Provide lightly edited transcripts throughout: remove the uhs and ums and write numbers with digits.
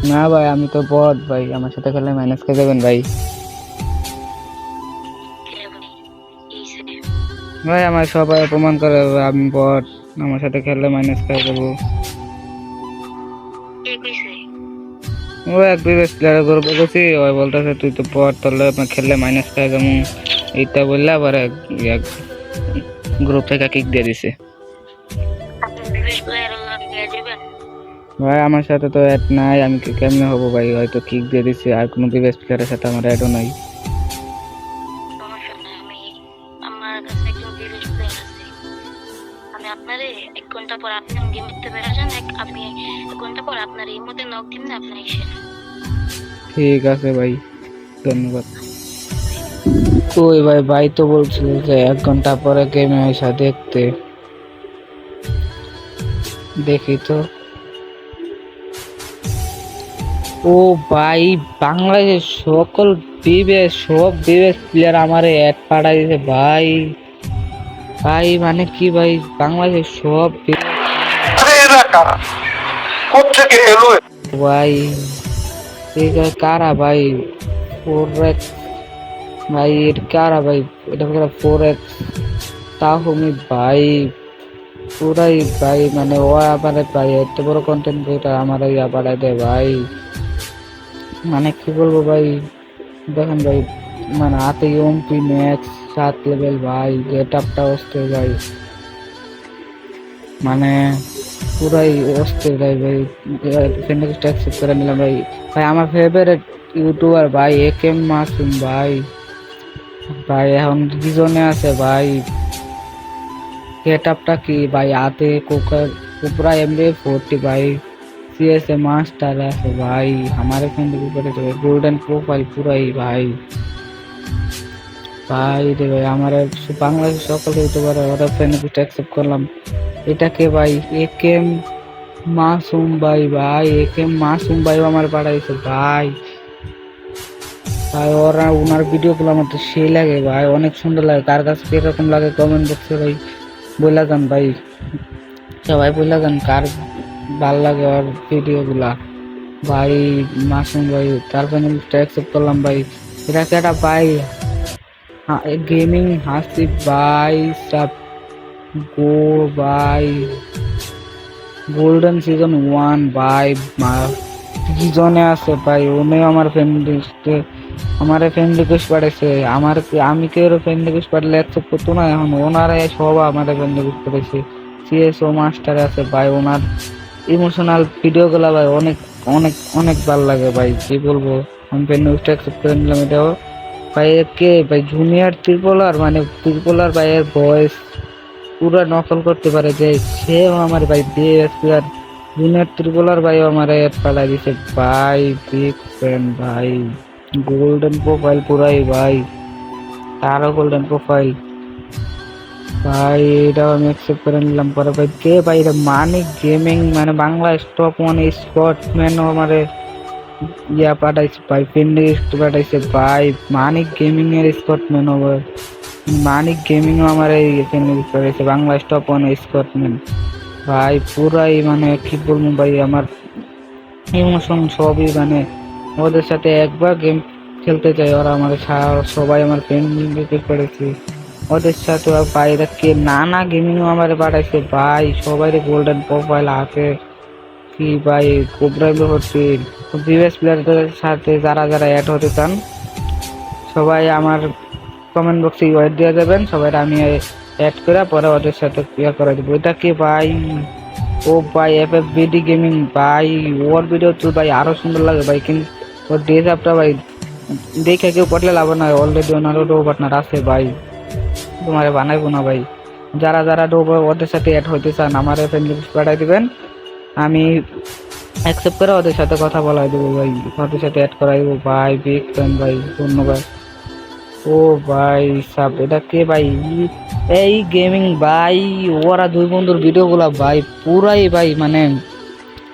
না ভাই আমি তো বট ভাই, আমার সাথে খেলে মাইনাস খেয়ে যাবেন ভাই। ভাই আমার সবাই অপমান করে, আমি বট, আমার সাথে খেললে মাইনাস খেয়ে যাবো। ও এক দুই বেশ প্লেয়ার গ্রুপে গেছি, ওই বলতেছে তুই তো বট, তাহলে খেললে মাইনাস খেয়ে যাবো, এইটা বললে আবার এক গ্রুপ থেকে কিক দিয়ে দিছে। ভাই আমার সাথে তো অ্যাড নাই, আমি কেমনে হবো ভাই, হয়তো কিক দিয়ে দিছে, আর কোনো বিবেস প্লেয়ারের সাথে আমার অ্যাডও নাই। ঠিক আছে ভাই, ধন্যবাদ। ওই ভাই, ভাই তো বলছিল যে 1 ঘন্টা পরে গেমে আসা দেখতে, দেখি তো। ও ভাই, বাংলাদেশের সকল সব বিবেস প্লেয়ার আমারে অ্যাড পাঠাই দিছে ভাই। ভাই মানে কি ভাই, বাংলাদেশের সব ভাই, কারা ভাই? 4x ভাই, এর কারা ভাই? এটা 4x তাহমি ভাই, পুরাই ভাই, মানে ও আবার ভাই এত বড় কন্টেন্ট ক্রিয়েটার আমার আবার দেয় ভাই, মানে কি বলবো ভাই। দেখেন ভাই, মানে হাতে এমপি ম্যাক্স 7 লেভেল ভাই, গেট আপটা অস্থির ভাই, মানে পুরাই অস্থির ভাই। ভাই ফ্রেন্ডকে অ্যাকসেপ্ট করে নিলাম ভাই। ভাই আমার ফেভারিট ইউটিউবার ভাই একেএম মাসুম ভাই, ভাই এখন দুজনে আছে ভাই। গেট আপটা কি ভাই, হাতে কোবরা MD40 ভাই, সিএসএ মাস্টার আছে ভাই, हमारे फ्रेंड के ऊपर है गोल्डन प्रोफाइल पूरा ही भाई। ভাই রে ভাই, আমার বাংলাদেশ সকল ইউটিউবার ওরা ফ্রেন্ড রিকোয়েস্ট অ্যাকসেপ্ট করলাম। এটা কে ভাই? একেএম মাসুম ভাই, ভাই একেএম মাসুম ভাই আমার পাঠাইছে ভাই। ভাই ওরা ওনার ভিডিওগুলো আমার তো সেই লাগে ভাই, অনেক সুন্দর লাগে। কার কাছে কিরকম লাগে কমেন্ট বক্সে ভাই বলে যান ভাই, সবাই বলে যান কার ভাল লাগে ওর ভিডিওগুলা ভাই। মাসুম ভাই তারপরে অ্যাকসেপ্ট করলাম ভাই। এটা কেটা ভাই? গেমিং হাসিব ভাই, সব গো ভাই, গোল্ডেন সিজন 1 ভাই, দুজনে আছে ভাই, উনি আমার ফ্রেন্ড রিকোয়েস্ট পাঠাইছে। আমি কেউ ফ্রেন্ড রিকোয়েস্ট পাঠালে অ্যাকসেপ্ট করতো না, এখন ওনারা সব আমার ফ্রেন্ড রিকোয়েস্ট করেছে। সিএসও মাস্টার আছে ভাই, ওনার ইমোশনাল ভিডিওগুলো ভাই অনেক অনেক অনেক ভালো লাগে ভাই, কি বলবো। আমি ফ্রেন্ড রিকোয়েস্ট অ্যাকসেপ্ট করে নিলাম। এটাও ভাই কে ভাই? জুনিয়র ত্রিপোলার, মানে ত্রিপোলার ভাইয়ের ভয়েস পুরো নকল করতে পারে যে সেও আমার ভাই বিএসপিআর জুনিয়র ত্রিপোলার ভাই আমার পাঠাই দিছে ভাই। বিগ ফ্যান ভাই, গোল্ডেন প্রোফাইল পুরাই ভাই, তারও গোল্ডেন প্রোফাইল ভাই। এটাও আমি অ্যাকসেপ্ট করে নিলাম। পরে ভাই কে ভাই? এটা মানিক গেমিং, মানে বাংলা টপ 1 স্পটম্যানও আমারে ইয়া পাঠাইছে ভাই, ফ্রেন্ড পাঠাইছে ভাই। মানিক গেমিং এর স্কটম্যান হবে, মানিক গেমিং ও আমার এই ফ্রেন্ড করেছে, বাংলা টপ 1 স্কটম্যান ভাই। পুরাই মানে কি বলবো ভাই, আমার ইমোশন সবই, মানে ওদের সাথে একবার গেম খেলতে চাই, ওরা আমার সবাই আমার ফ্রেন্ড রিকোয়েস্ট করেছে ওদের সাথে। বাইরে কে নানা গেমিং ও আমার পাঠাইছে ভাই, সবাই গোল্ডেন প্রোফাইল আছে কি ভাই। কোবরা হচ্ছে প্রিভিয়াস প্লেয়ারদের সাথে যারা যারা অ্যাড হতে চান সবাই আমার কমেন্ট বক্সে ওয়েট দিয়ে যাবেন, সবাই আমি অ্যাড করে পরে ওদের সাথে ইয়ে করে দেবো। এটা কি ভাই? ও ভাই FFBD গেমিং ভাই, ওর ভিডিও তো ভাই আরো সুন্দর লাগে ভাই, কিন্তু ওর ড্রেস আপটা ভাই দেখে কেউ পটলে লাভ না, অলরেডি ওনারও ডো পার্টনার আছে ভাই, তোমারে বানাইবো না ভাই। যারা যারা ডো ওদের সাথে অ্যাড হইতে চান আমার ফ্রেন্ড লিস্ট পাঠাই দিবেন, আমি অ্যাকসেপ্ট করে ওদের সাথে কথা বলাই দেবো ভাই, ওদের সাথে অ্যাড করাই দেবো ভাই। বিগ ফ্যান ভাই, ধন্যবাদ। ও ভাই সাব, এটা কে ভাই? এই গেমিং ভাই, ওরা দুই বন্ধুর ভিডিও গুলা ভাই পুরাই ভাই, মানে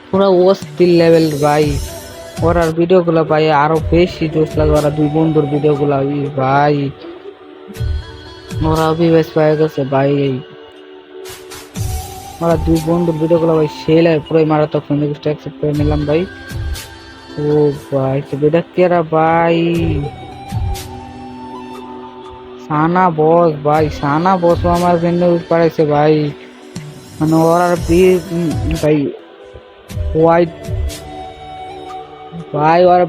পুরা অস্থির লেভেল ভাই। ওরার ভিডিও গুলা ভাই আরো বেশি জোশ লাগে, ওরা দুই বন্ধুর ভিডিও গুলা ভাই, ওরা অভিবেশ পাই গেছে ভাই। ওরা দুই বন্ধুর ভিডিও গুলো ভাই সেলাই পুরো মারাত্মক, ফ্রেন্ড রিকোয়েস্ট অ্যাকসেপ্ট করে নিলাম ভাই। ও ভাই তো এটা কেরা ভাই, সানা বস ভাই, সানা বসও আমার ফ্রেন্ড রিকোয়েস্ট পাঠাইছে ভাই। মানে ওরা ভাই হোয়াইট ভাই ওরা